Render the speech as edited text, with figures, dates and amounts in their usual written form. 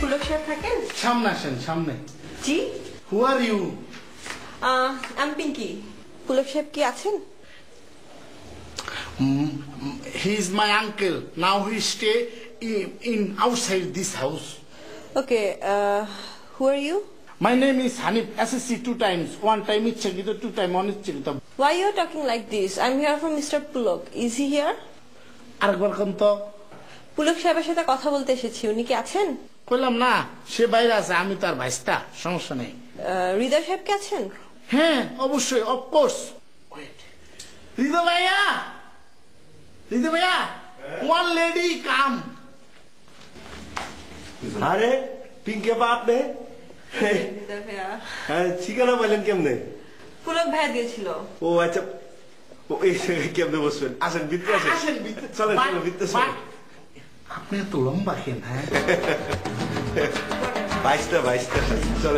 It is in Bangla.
পুলক সাহেব থাকেন? সামনে আসেন, সামনে। জি, হু আর ইউ? আমি পিঙ্কি। পুলক সাহেব কি আছেন? He is my uncle. Now he stay in outside this house. Okay, who are you? My name is Hanif. SSC 2 times. 1 time Ichchakita, 2 time Onichchakita. Why you are talking like this? I'm here from Mr. Pulok. Is he here? আরেকবার কোন তো? পুলক সাহেবের সাথে কথা বলতে এসেছি, উনি কি আছেন? কইলাম না, সে বাইরে আছে, আমি তার ভাইস্তা, সমস্যা নেই। হৃদয় সাহেব কি আছেন? হ্যাঁ, অবশ্যই, অফকোর্স। হৃদয় ভাইয়া, হৃদয় ভাইয়া, one lady come. আরে পিঙ্কি আপা আপনি হৃদয় ভাইয়া। হ্যাঁ ঠিকানা পাইলেন কেমনে? পুলক ভাইয়া দিয়েছিল। ও আচ্ছা, ও এই জায়গায় কেমনে বসবেন? আসেন ভিতরে আসেন। আসেন ভিতরে। চলেন চলেন ভিতরে চলেন। আপনি এত লম্বা কেন? হ্যাঁ, 22টা চলেন।